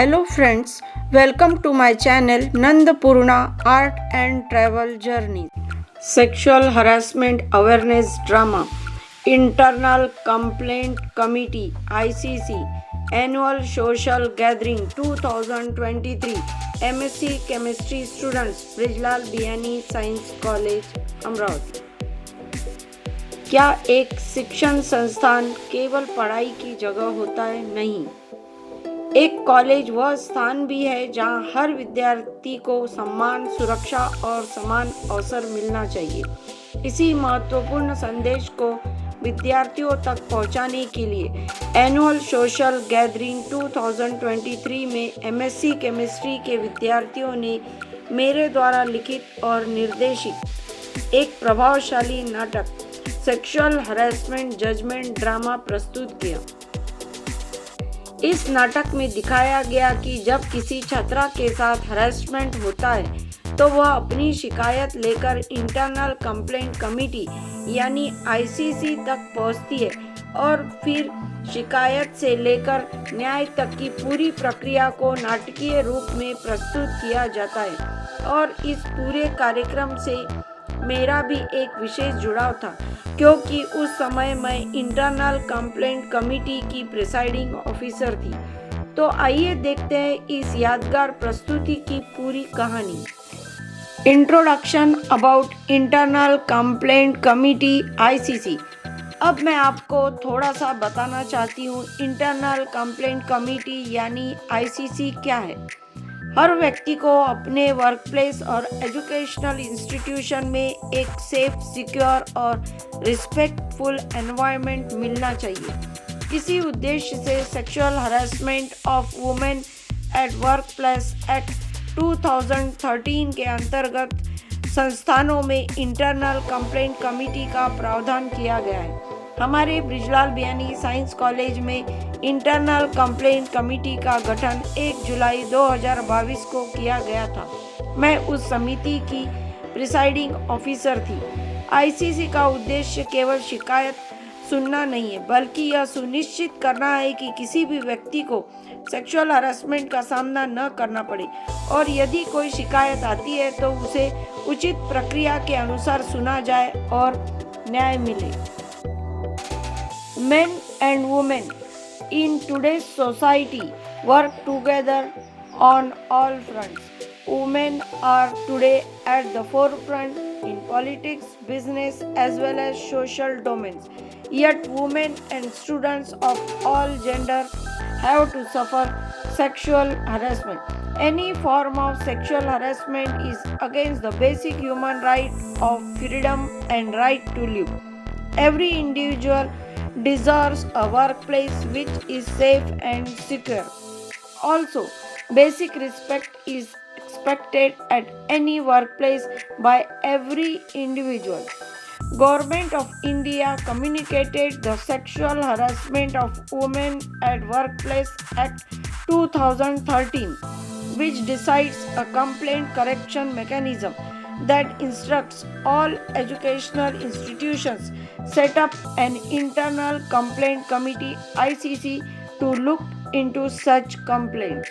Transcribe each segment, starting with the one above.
Hello friends, welcome to my channel Nandapurna Art and Travel Journey. Sexual Harassment Awareness Drama Internal Complaint Committee ICC Annual Social Gathering 2023 MSc Chemistry Students Brijlal Biyani Science College Amravati. क्या एक शिक्षण संस्थान केवल पढ़ाई की जगह होता है? नहीं, एक कॉलेज वह स्थान भी है जहां हर विद्यार्थी को सम्मान, सुरक्षा और समान अवसर मिलना चाहिए। इसी महत्वपूर्ण संदेश को विद्यार्थियों तक पहुंचाने के लिए एनुअल सोशल गैदरिंग 2023 में एमएससी केमिस्ट्री के विद्यार्थियों ने मेरे द्वारा लिखित और निर्देशित एक प्रभावशाली नाटक सेक्सुअल हरेसमेंट जजमेंट ड्रामा प्रस्तुत किया। इस नाटक में दिखाया गया कि जब किसी छात्रा के साथ हरेसमेंट होता है तो वह अपनी शिकायत लेकर इंटरनल कंप्लेंट कमेटी यानी आईसीसी तक पहुंचती है और फिर शिकायत से लेकर न्याय तक की पूरी प्रक्रिया को नाटकीय रूप में प्रस्तुत किया जाता है। और इस पूरे कार्यक्रम से मेरा भी एक विशेष जुड़ाव था, क्योंकि उस समय मैं इंटरनल कंप्लेंट कमेटी की प्रिसाइडिंग ऑफिसर थी। तो आइए देखते हैं इस यादगार प्रस्तुति की पूरी कहानी। Introduction about internal complaint committee ICC. अब मैं आपको थोड़ा सा बताना चाहती हूँ इंटरनल कंप्लेंट कमेटी यानी आईसीसी क्या है। हर व्यक्ति को अपने वर्क प्लेस और एजुकेशनल इंस्टीट्यूशन में एक सेफ, सिक्योर और रिस्पेक्टफुल एनवायरनमेंट मिलना चाहिए। इसी उद्देश्य से sexual harassment of women at work place act 2013 के अंतर्गत संस्थानों में इंटरनल कंप्लेंट कमेटी का प्रावधान किया गया है। हमारे ब्रिजलाल बियानी साइंस कॉलेज में इंटरनल कंप्लेंट कमेटी का गठन 1 जुलाई 2022 को किया गया था। मैं उस समिति की प्रिसाइडिंग ऑफिसर थी। आईसीसी का उद्देश्य केवल शिकायत सुनना नहीं है, बल्कि यह सुनिश्चित करना है कि किसी भी व्यक्ति को सेक्सुअल हरासमेंट का सामना न करना पड़े और यदि कोई शिकायत आती है तो उसे उचित प्रक्रिया के अनुसार सुना जाए और न्याय मिले। Men and women in today's society work together on all fronts. Women are today at the forefront in politics, business, as well as social domains. Yet women and students of all gender have to suffer sexual harassment. Any form of sexual harassment is against the basic human right of freedom and right to live. Every individual deserves a workplace which is safe and secure. Also, basic respect is expected at any workplace by every individual. Government of India communicated the Sexual Harassment of Women at Workplace Act 2013, which decides a complaint correction mechanism that instructs all educational institutions set up an internal complaint committee ICC to look into such complaints.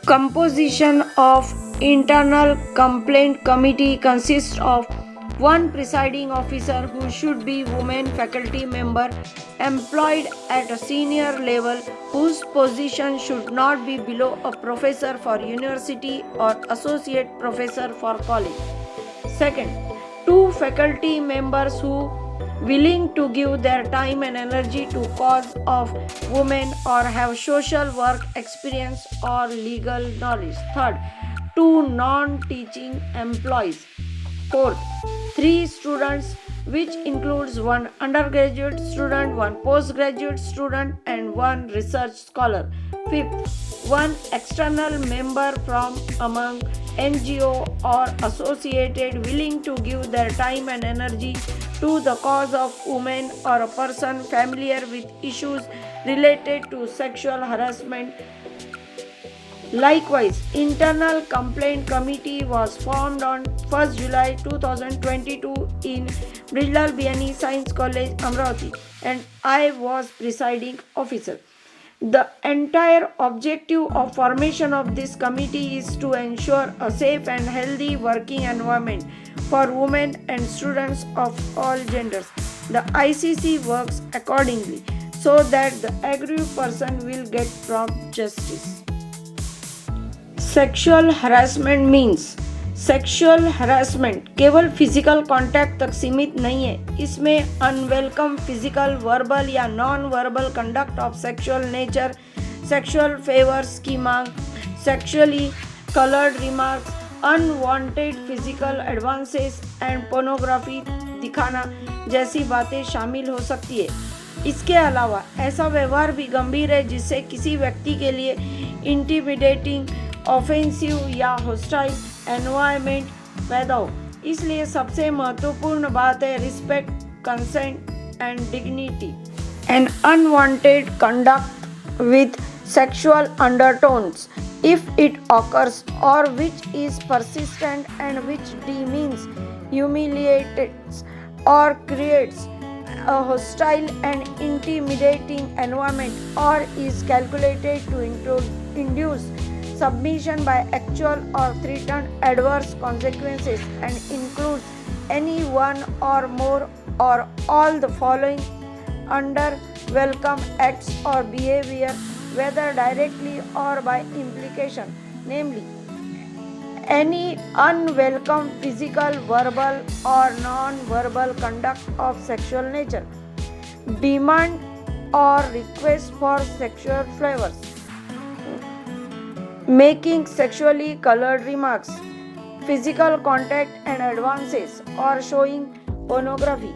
Composition of internal complaint committee consists of one presiding officer who should be women faculty member employed at a senior level whose position should not be below a professor for university or associate professor for college. Second, two faculty members who willing to give their time and energy to cause of women or have social work experience or legal knowledge. Third, two non-teaching employees. Fourth, 3 students, which includes one undergraduate student, one postgraduate student, and one research scholar. Fifth, one external member from among NGO or associated willing to give their time and energy to the cause of women or a person familiar with issues related to sexual harassment. Likewise, Internal Complaint Committee was formed on 1st July 2022 in Brijlal Biyani Science College, Amravati, and I was presiding officer. The entire objective of formation of this committee is to ensure a safe and healthy working environment for women and students of all genders. The ICC works accordingly so that the aggrieved person will get prompt justice. Sexual harassment means sexual harassment केवल physical contact तक सीमित नहीं है। इसमें unwelcome physical, verbal या non verbal conduct of sexual nature, sexual favours की मांग, sexually coloured remarks, unwanted physical advances and pornography दिखाना जैसी बातें शामिल हो सकती है। इसके अलावा ऐसा व्यवहार भी गंभीर है जिससे किसी व्यक्ति के लिए इंटिमिडेटिंग, ऑफेंसिव या होस्टाइल एनवायरनमेंट पैदा हो। इसलिए सबसे महत्वपूर्ण बात है respect, consent and dignity. An unwanted conduct with sexual undertones, if it occurs or which is persistent and which demeans, humiliates or creates a hostile and intimidating environment or is calculated to induce submission by actual or threatened adverse consequences and includes any one or more or all the following under welcome acts or behavior, whether directly or by implication, namely any unwelcome physical, verbal or non-verbal conduct of sexual nature, demand or request for sexual favors, making sexually colored remarks, physical contact and advances, or showing pornography.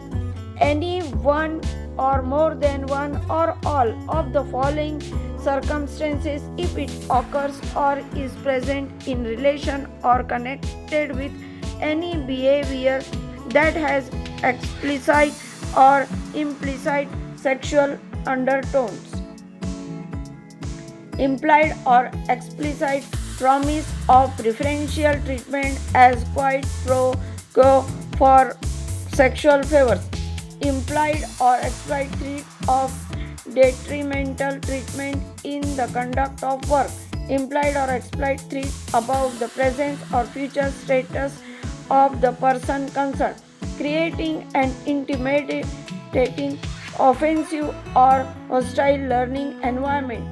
Any one or more than one or all of the following circumstances, if it occurs or is present in relation or connected with any behavior that has explicit or implicit sexual undertones, implied or explicit promise of preferential treatment as quid pro quo for sexual favors, implied or explicit threat of detrimental treatment in the conduct of work, implied or explicit threat about the present or future status of the person concerned, creating an intimidating, offensive or hostile learning environment,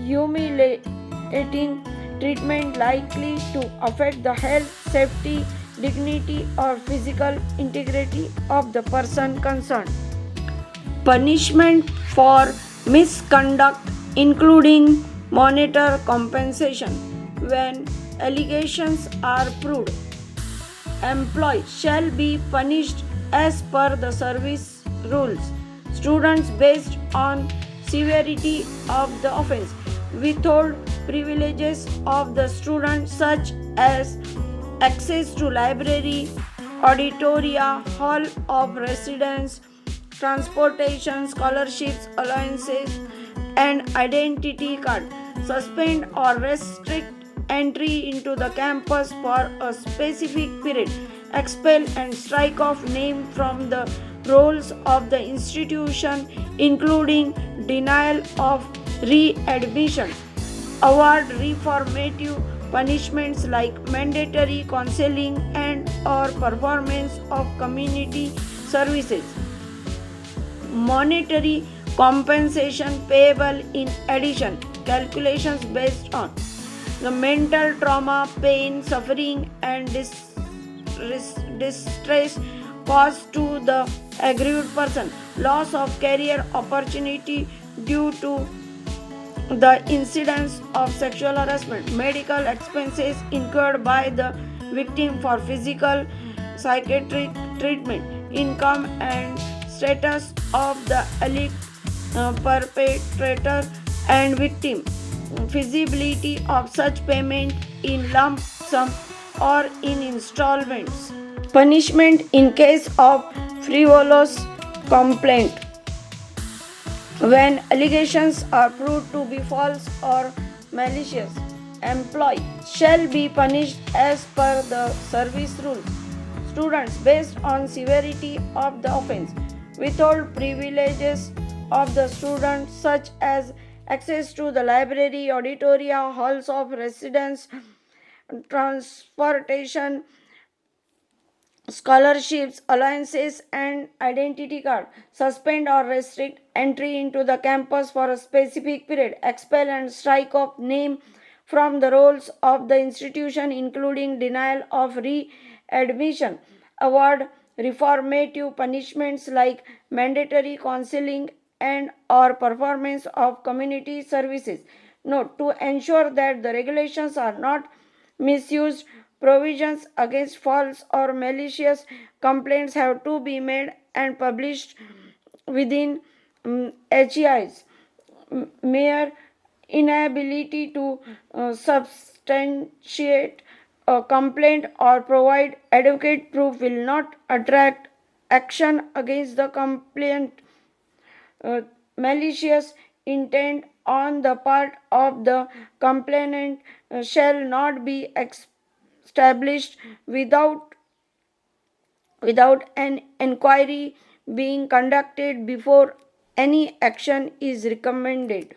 humiliating treatment likely to affect the health, safety, dignity or physical integrity of the person concerned. Punishment for misconduct including monetary compensation. When allegations are proved, employee shall be punished as per the service rules. Students, based on severity of the offense, withhold privileges of the student such as access to library, auditoria, hall of residence, transportation, scholarships, allowances, and identity card. Suspend or restrict entry into the campus for a specific period. Expel and strike off name from the rolls of the institution, including denial of readmission. Award reformative punishments like mandatory counseling and or performance of community services. Monetary compensation payable in addition. Calculations based on the mental trauma, pain, suffering and distress caused to the aggrieved person, loss of career opportunity due to the incidence of sexual harassment, medical expenses incurred by the victim for physical, psychiatric treatment, income and status of the alleged perpetrator and victim, feasibility of such payment in lump sum or in installments. Punishment in case of frivolous complaint. When allegations are proved to be false or malicious, employee shall be punished as per the service rules. Students, based on severity of the offense, withhold privileges of the student such as access to the library, auditoria, halls of residence, transportation, scholarships, allowances, and identity card, suspend or restrict entry into the campus for a specific period, expel and strike off name from the rolls of the institution, including denial of readmission, award reformative punishments like mandatory counseling and or performance of community services. Note, to ensure that the regulations are not misused, provisions against false or malicious complaints have to be made and published within HEIs. Mere inability to substantiate a complaint or provide adequate proof will not attract action against the complainant. Malicious intent on the part of the complainant shall not be established without an inquiry being conducted before any action is recommended.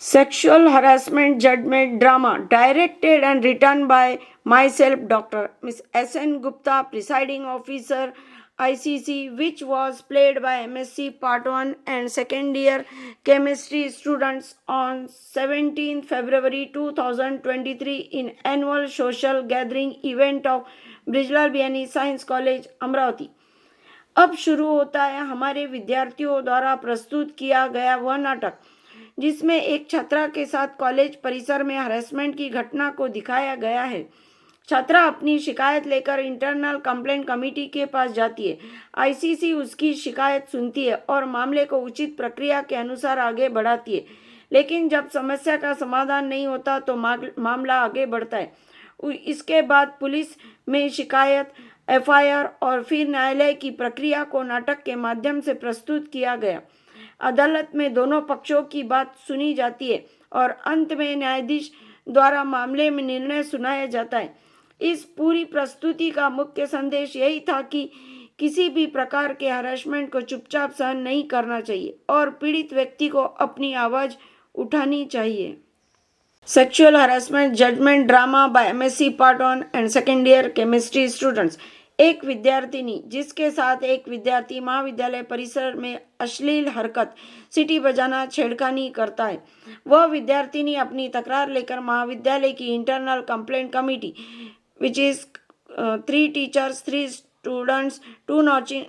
Sexual harassment judgment drama, directed and written by myself, Dr. Ms. S.N. Gupta, presiding officer, ICC, which was played by MSc Part 1 and second year chemistry students on 17 February 2023 in annual social gathering event of Brijlal Biani Science College, Amravati. अब शुरू होता है हमारे विद्यार्थियों द्वारा प्रस्तुत किया गया वह नाटक, जिसमें एक छात्रा के साथ कॉलेज परिसर में हरेसमेंट की घटना को दिखाया गया है। छात्रा अपनी शिकायत लेकर इंटरनल कंप्लेंट कमेटी के पास जाती है। आईसीसी उसकी शिकायत सुनती है और मामले को उचित प्रक्रिया के अनुसार आगे बढ़ाती है, लेकिन जब समस्या का समाधान नहीं होता तो मामला आगे बढ़ता है। इसके बाद पुलिस में शिकायत, एफआईआर और फिर न्यायालय की प्रक्रिया को नाटक के माध्यम से प्रस्तुत किया गया। अदालत में दोनों पक्षों की बात सुनी जाती है और अंत में न्यायाधीश द्वारा मामले में निर्णय सुनाया जाता है। इस पूरी प्रस्तुति का मुख्य संदेश यही था कि किसी भी प्रकार के हरासमेंट को चुपचाप सहन नहीं करना चाहिए और पीड़ित व्यक्ति को अपनी आवाज उठानी चाहिए। Sexual harassment judgment drama by MSc Part 1 and second year chemistry students. एक विद्यार्थिनी जिसके साथ एक विद्यार्थी महाविद्यालय परिसर में अश्लील हरकत, सीटी बजाना, छेड़खानी करता है। वह विद्यार्थिनी अपनी तकरार लेकर महाविद्यालय की internal complaint committee, which is 3 teachers, 3 students, 2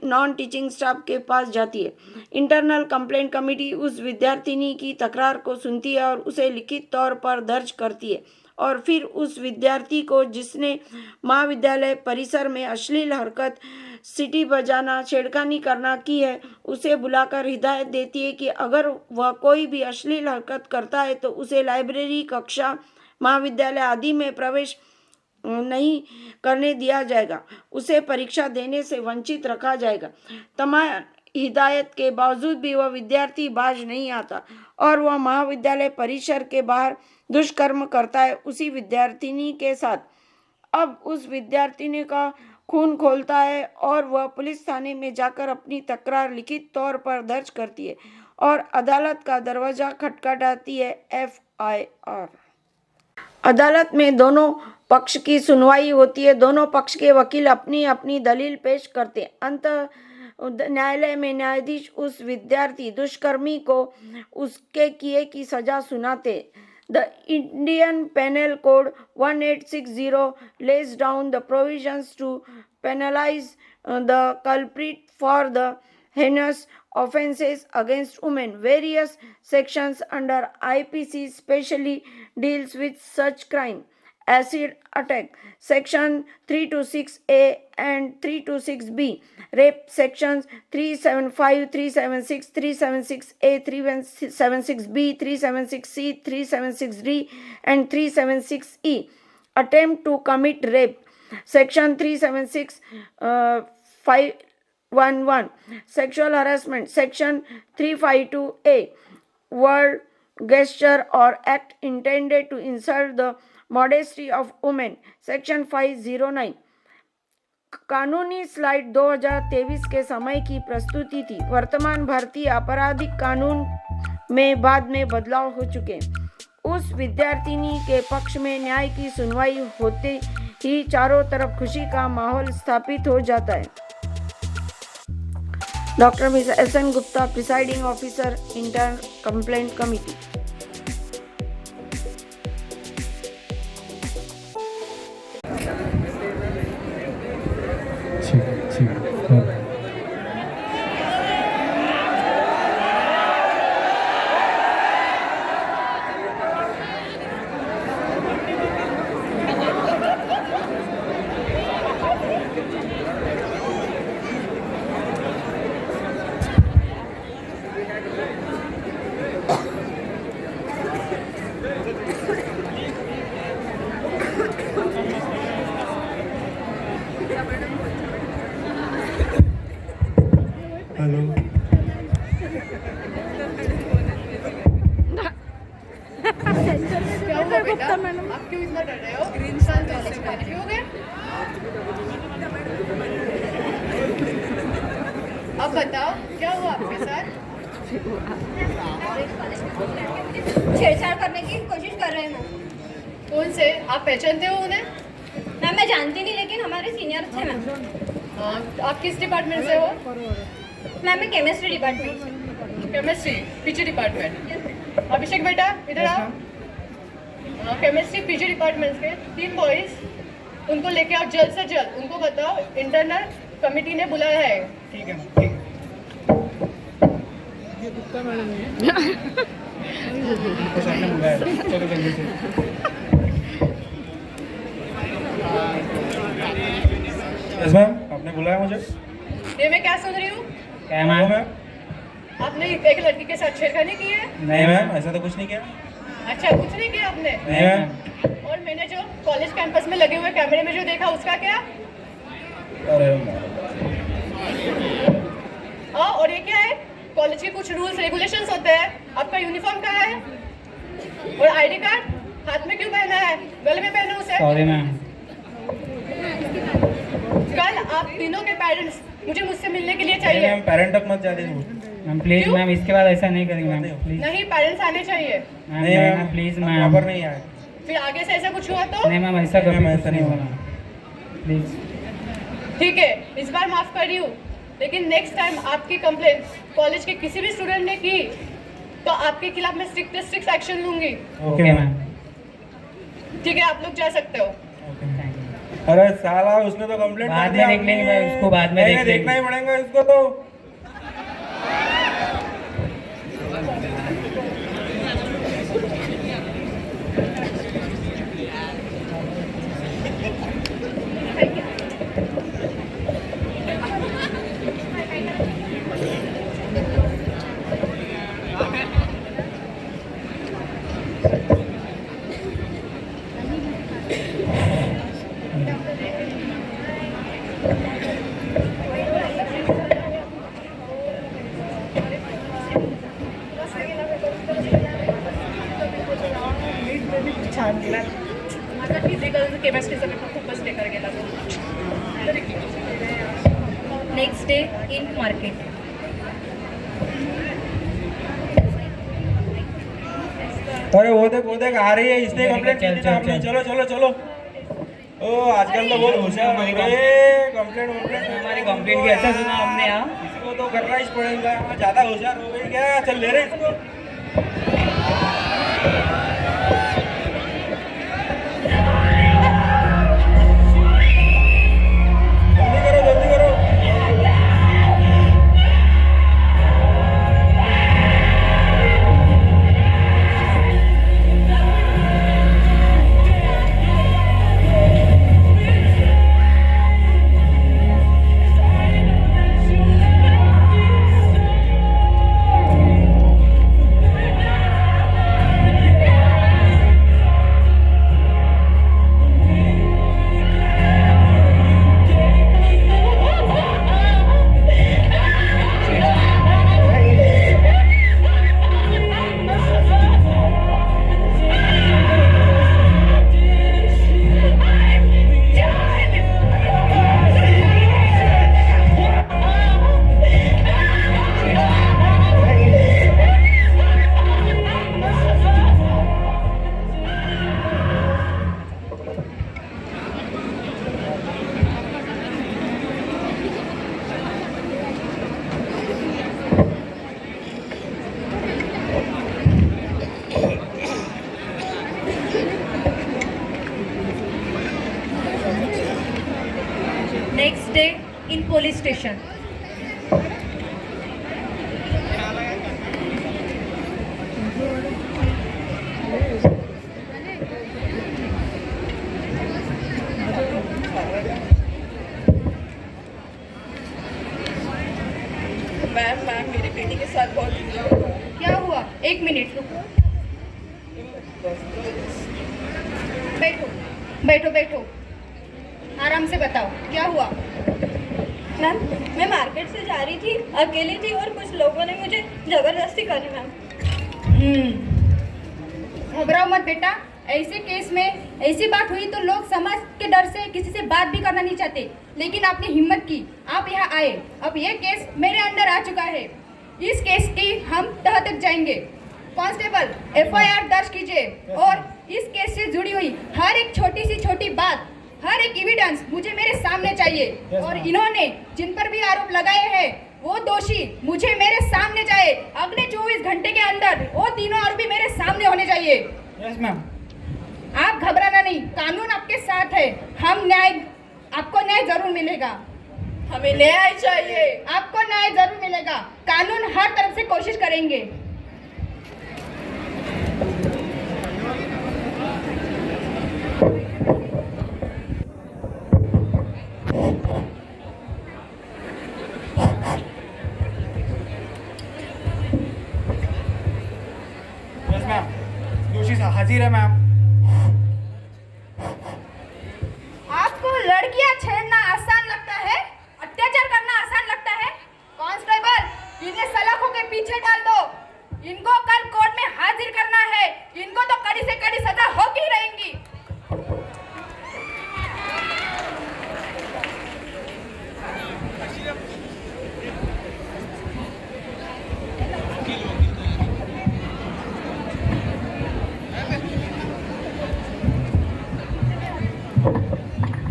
non teaching staff के पास जाती है। इंटरनल कंप्लेंट कमेटी उस विद्यार्थिनी की तकरार को सुनती है और उसे लिखित तौर पर दर्ज करती है और फिर उस विद्यार्थी को जिसने महाविद्यालय परिसर में अश्लील हरकत, सीटी बजाना, छेड़खानी करना की है, उसे बुलाकर हिदायत देती है कि अगर वह कोई भी अश्लील हरकत करता है तो उसे लाइब्रेरी, कक्षा, महाविद्यालय आदि में प्रवेश नहीं करने दिया जाएगा, उसे परीक्षा देने से वंचित रखा जाएगा। तमाम हिदायत के बावजूद भी वह विद्यार्थी बाज नहीं आता और वह महाविद्यालय परिसर के बाहर दुष्कर्म करता है उसी विद्यार्थिनी के साथ। अब उस विद्यार्थिनी का खून खोलता है और वह पुलिस थाने में जाकर अपनी तकरार लिखित तौर पर दर्ज करती है और अदालत का दरवाजा खटखटाती है। एफआईआर। अदालत में दोनों पक्ष की सुनवाई होती है। दोनों पक्ष के वकील अपनी अपनी दलील पेश करते हैं। अंत न्यायालय में न्यायाधीश उस विद्यार्थी दुष्कर्मी को उसके किए की सजा सुनाते। The Indian Penal Code 1860 lays down the provisions to penalize the culprit for the heinous offenses against women. Various sections under IPC specially deals with such crime. Acid attack, section 326A and 326B, rape sections 375, 376, 376A, 376B, 376C, 376D and 376E. Attempt to commit rape, section 376, 511. Sexual harassment, section 352A. Word, gesture or act intended to insult the modesty of women, section 509. कानूनी slide 2023 के समय की प्रस्तुति थी। वर्तमान भारतीय आपराधिक कानून में बाद में बदलाव हो चुके। उस विद्यार्थिनी के पक्ष में न्याय की सुनवाई होते ही चारों तरफ खुशी का माहौल स्थापित हो जाता है। Doctor miss SN. Gupta, presiding officer, intern complaint committee. Hello, क्या हुआ बेटा? आप क्यों इतना डर रहे हो? शांत हो जाओ। पानी पियोगे? अब बताओ क्या हुआ आपके साथ? छेड़छाड़ करने की कोशिश कर रहे हैं। कौन से? आप पहचानते हो उन्हें? मैम मैं जानती नहीं, लेकिन हमारे सीनियर थे मैम। हाँ, आप किस डिपार्टमेंट से हो? मैम मैं केमिस्ट्री डिपार्टमेंट से। Chemistry, PG department. अभिषेक बेटा इधर आओ। केमिस्ट्री पीजी डिपार्टमेंट के 3 बॉयज, उनको लेके आओ जल्द से जल्द। उनको बताओ इंटरनल कमेटी ने बुलाया है। ठीक है ठीक है। ये गुप्ता मैडम है। तो सबने बुलाया, चलो जल्दी से। यस मैम, आपने बुलाया मुझे? ये मैं क्या सुन रही हूँ? क्या मैम? आपने एक लड़की के साथ छेड़खानी की है? नहीं मैम, ऐसा तो कुछ नहीं किया। अच्छा, कुछ नहीं किया आपने? नहीं मैम। और मैंने जो कॉलेज कैंपस में लगे हुए कैमरे में जो देखा उसका क्या? अरे और ये क्या है? कॉलेज के कुछ रूल्स रेगुलेशंस होते हैं। आपका यूनिफॉर्म कहाँ है? और आईडी कार्ड हाथ में क्यों पहना है? गले में पहनो उसे। Sorry ma'am. कल आप तीनों के पेरेंट्स मुझसे मिलने के लिए नहीं चाहिए। मैम, पेरेंट तक मत जाने दो मैम प्लीज क्यों? मैम, इसके बाद ऐसा नहीं करेंगे मैम प्लीज। नहीं, पेरेंट्स आने चाहिए। मैम नहीं मैम मैम, प्लीज हम मैम। प्रॉपर नहीं आए। फिर आगे से ऐसा कुछ हुआ तो? नहीं मैम, ऐसा नहीं, कभी मैम, कुछ ऐसा नहीं नहीं होगा प्लीज। ठीक है, इस बार माफ कर रही हूँ, लेकिन नेक्स्ट टाइम आपकी कंप्लेंट कॉलेज के किसी भी स्टूडेंट ने की तो आपके खिलाफ मैं स्ट्रिक्ट एक्शन लूंगी। Okay ma'am. ठीक है, आप लोग जा सकते हो। Thank you. अरे साला, उसने तो कंप्लेंट बाद में देख लेंगे भाई, उसको बाद में देख लेंगे। देखना ही पड़ेगा इसको तो। छान गेला माझा फिजिकल केमिस्ट्रीचा पेपर खूपच बेकार गेला तो. Next day in market. अरे वो देख आ रही है, इसने कंप्लेंट की थी ना आपने। चलो चलो चलो। ओ आजकल तो बहुत होशियार हो गए। कंप्लेंट हमारी कंप्लेंट की अच्छा सुना हमने यहाँ। इसको तो करना ही पड़ेगा, ज्यादा होशियार हो गई क्या? चल ले रहे इसको। जल्दी करो जल्दी करो। Next day in police station. Ma'am मेरी बेटी के साथ बहुत बुरा हुआ है। क्या हुआ? एक मिनट रुको। बैठो बैठो बैठो, आराम से बताओ क्या हुआ। मैम मैं मार्केट से जा रही थी, अकेली थी और कुछ लोगों ने मुझे जबरदस्ती करी मैम। घबराओ मत बेटा, ऐसे केस में ऐसी बात हुई तो लोग समाज के डर से किसी से बात भी करना नहीं चाहते, लेकिन आपने हिम्मत की, आप यहाँ आए। अब ये केस मेरे अंडर आ चुका है, इस केस की हम तह तक जाएंगे। कांस्टेबल FIR दर्ज कीजिए और इस केस से जुड़ी हुई हर एक छोटी सी छोटी बात, हर एक एविडेंस मुझे मेरे सामने चाहिए। और इन्होंने जिन पर भी आरोप लगाए हैं वो दोषी मुझे मेरे सामने जाए। अगले 24 घंटे के अंदर वो तीनों आरोपी मेरे सामने होने चाहिए। Yes ma'am. आप घबराना नहीं, कानून आपके साथ है। आपको न्याय जरूर मिलेगा। हमें न्याय चाहिए। आपको न्याय जरूर मिलेगा। कानून हर तरफ से कोशिश करेंगे। यस मैम, दोषी हाजिर है मैम। आपको लड़कियां छेड़ना आसान लगता है, अत्याचार करना आसान लगता है। कांस्टेबल, इन्हें सलाखों के पीछे डाल दो। इनको कल कोर्ट में हाजिर करना है। इनको तो कड़ी से कड़ी सजा होती ही रहेंगी।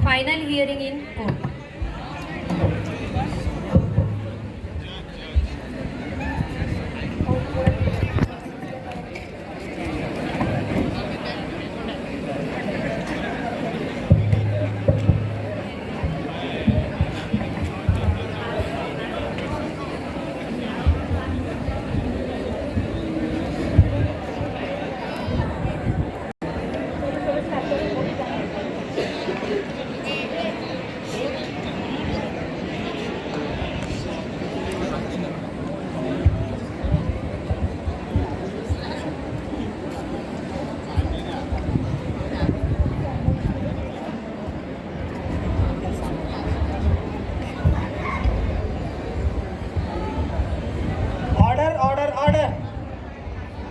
Final hearing in court.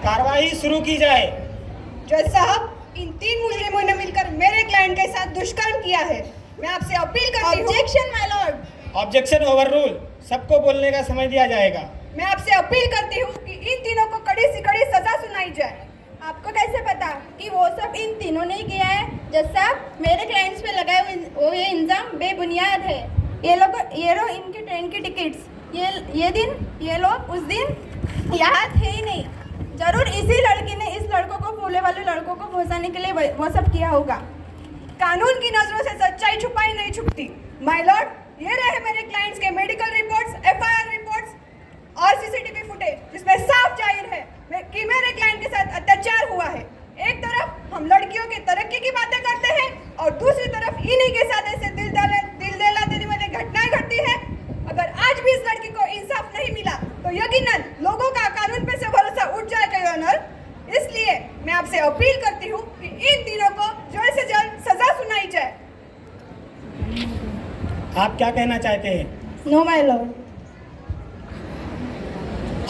कार्रवाई शुरू की जाए। जज साहब, इन 3 मुजरिमों ने मिलकर मेरे क्लाइंट के साथ दुष्कर्म किया है। मैं आपसे अपील करती हूँ। Objection my Lord. Objection over rule. सबको बोलने का समय दिया जाएगा। मैं आपसे अपील करती हूँ कि इन तीनों को कड़ी से कड़ी सजा सुनाई जाए। आपको कैसे पता कि वो सब इन तीनों ने ही किया है? जज साहब, मेरे क्लाइंट्स पे लगाए हुए ये इल्जाम बेबुनियाद है। ये लोग इनकी ट्रेन की टिकट्स, ये दिन ये लोग उस दिन यहाँ थे ही नहीं। जरूर इसी लड़की ने इस लड़कों को, भोले वाले लड़कों को फंसाने के लिए वो सब किया होगा। कानून की नजरों से सच्चाई छुपाई नहीं छुपती। माय लॉर्ड, ये रहे मेरे क्लाइंट्स के मेडिकल रिपोर्ट्स, FIR रिपोर्ट्स और CCTV फुटेज, जिसमें साफ जाहिर है कि मेरे क्लाइंट के साथ अत्याचार हुआ है। एक तरफ हम लड़कियों की तरक्की की बातें करते हैं और दूसरी तरफ इन्हीं के साथ ऐसे दिल दहला देने वाली घटनाएं घटती हैं। अगर आज भी इस लड़की को इंसाफ नहीं मिला तो यकीनन लोगों का कानून पे से भरोसा उठ जाएगा योर ऑनर। इसलिए मैं आपसे अपील करती हूँ कि इन तीनों को जल्द से जल्द सजा सुनाई जाए। आप क्या कहना चाहते हैं? No my lord.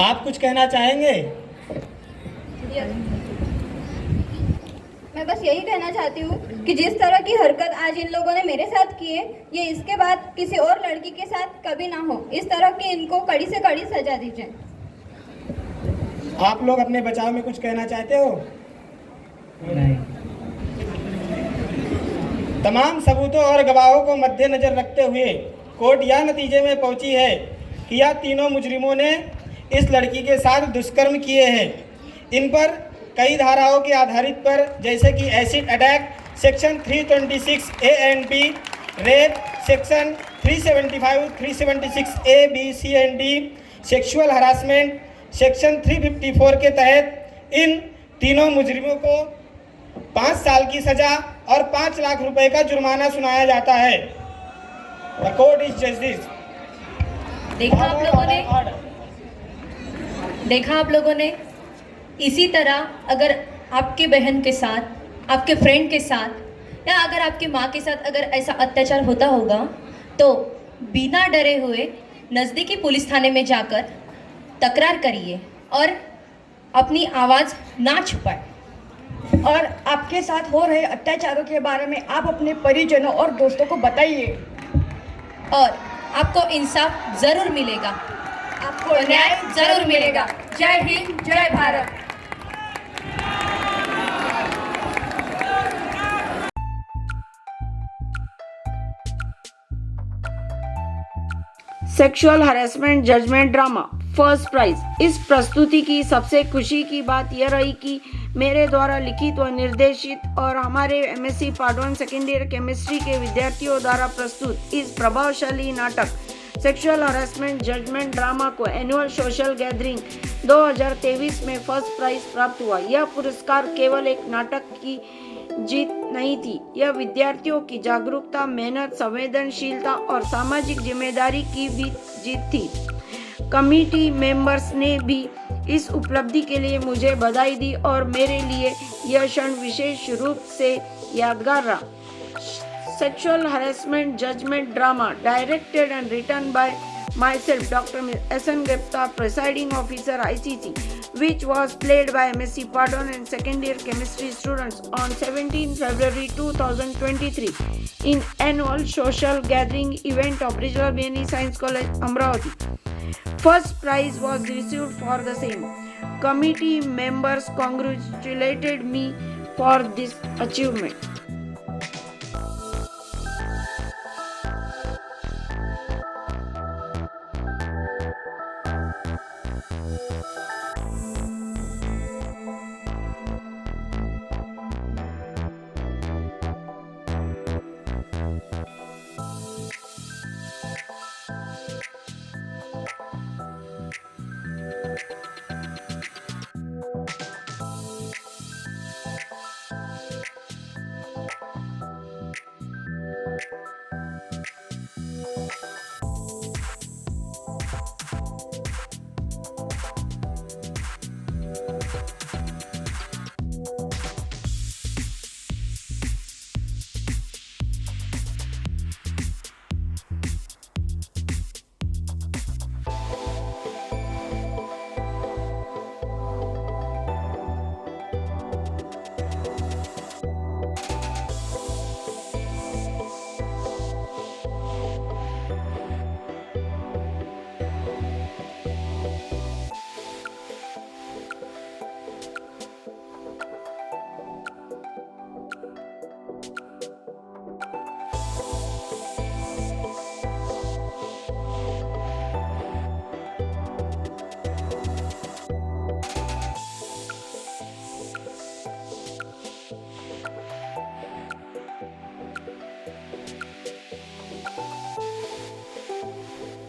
आप कुछ कहना चाहेंगे? मैं बस यही कहना चाहती हूँ कि जिस तरह की हरकत आज इन लोगों ने मेरे साथ की है, ये इसके बाद किसी और लड़की के साथ कभी ना हो। इस तरह की इनको कड़ी से कड़ी सजा दीजिए। आप लोग अपने बचाव में कुछ कहना चाहते हो? नहीं। तमाम सबूतों और गवाहों को मद्देनजर रखते हुए कोर्ट यह नतीजे में पहुंची है कि यह तीनों मुजरिमों ने इस लड़की के साथ दुष्कर्म किए हैं। इन पर कई धाराओं के आधारित पर, जैसे कि acid attack section 326 A and B, rape section 375, 376 A, B, C and D sexual harassment section 354 के तहत इन तीनों मुजरिमों को 5 साल की सजा और 5 लाख रुपए का जुर्माना सुनाया जाता है। The court is justice। देखा आप लोगों ने इसी तरह अगर आपके बहन के साथ, आपके फ्रेंड के साथ या अगर आपकी माँ के साथ अगर ऐसा अत्याचार होता होगा तो बिना डरे हुए नज़दीकी पुलिस थाने में जाकर तकरार करिए और अपनी आवाज़ ना छुपाएं। और आपके साथ हो रहे अत्याचारों के बारे में आप अपने परिजनों और दोस्तों को बताइए और आपको इंसाफ ज़रूर मिलेगा, आपको न्याय जरूर मिलेगा। जय हिंद, जय Bharat. Sexual harassment judgement drama first prize. इस प्रस्तुति की सबसे खुशी की बात यह रही कि मेरे द्वारा लिखित व निर्देशित और हमारे MSc part 1 second year chemistry के विद्यार्थियों द्वारा प्रस्तुत इस प्रभावशाली नाटक सेक्सुअल हरेसमेंट जजमेंट ड्रामा को एनुअल सोशल गैदरिंग 2023 में फर्स्ट प्राइज प्राप्त हुआ। यह पुरस्कार केवल एक नाटक की जीत नहीं थी, यह विद्यार्थियों की जागरूकता, मेहनत, संवेदनशीलता और सामाजिक जिम्मेदारी की भी जीत थी। कमिटी मेंबर्स ने भी इस उपलब्धि के लिए मुझे बधाई दी और मेरे लिए यह क्षण विशेष रूप से यादगार रहा। Sexual harassment judgment drama, directed and written by myself, Dr. S.N. Gupta, presiding officer ICC, which was played by MSc Part 1 and second year chemistry students on 17 February 2023 in annual social gathering event of Regional BNE Science College, Amravati. First prize was received for the same. Committee members congratulated me for this achievement.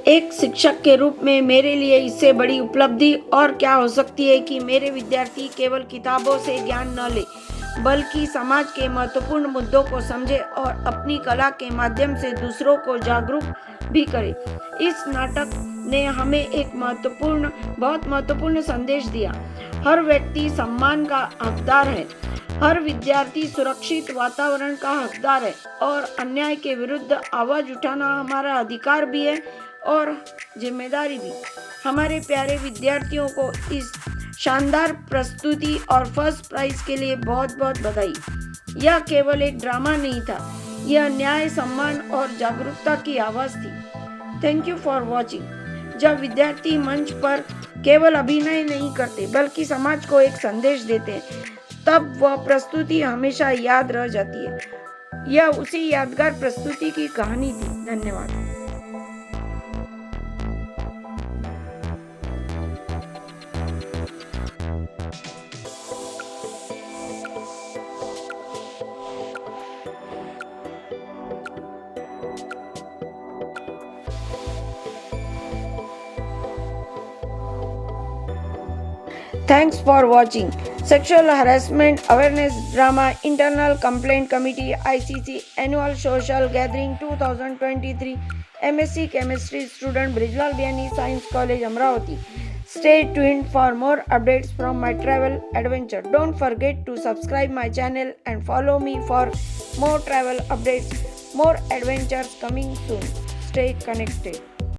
एक शिक्षक के रूप में मेरे लिए इससे बड़ी उपलब्धि और क्या हो सकती है कि मेरे विद्यार्थी केवल किताबों से ज्ञान न ले बल्कि समाज के महत्वपूर्ण मुद्दों को समझे और अपनी कला के माध्यम से दूसरों को जागरूक भी करे। इस नाटक ने हमें एक बहुत महत्वपूर्ण संदेश दिया। हर व्यक्ति सम्मान का हकदार है, हर विद्यार्थी सुरक्षित वातावरण का हकदार है और अन्याय के विरुद्ध आवाज उठाना हमारा अधिकार भी है और जिम्मेदारी भी। हमारे प्यारे विद्यार्थियों को इस शानदार प्रस्तुति और फर्स्ट प्राइज के लिए बहुत बहुत बधाई। यह केवल एक ड्रामा नहीं था, यह न्याय, सम्मान और जागरूकता की आवाज़ थी। Thank you for watching. जब विद्यार्थी मंच पर केवल अभिनय नहीं करते बल्कि समाज को एक संदेश देते हैं, तब वह प्रस्तुति हमेशा याद रह जाती है। यह उसी यादगार प्रस्तुति की कहानी थी। धन्यवाद। Thanks for watching. Sexual Harassment Awareness Drama Internal Complaint Committee ICC Annual Social Gathering 2023 MSc Chemistry Student Brijlal Biani Science College Amravati. Stay tuned for more updates from my travel adventure. Don't forget to subscribe my channel and follow me for more travel updates, more adventures coming soon. Stay connected.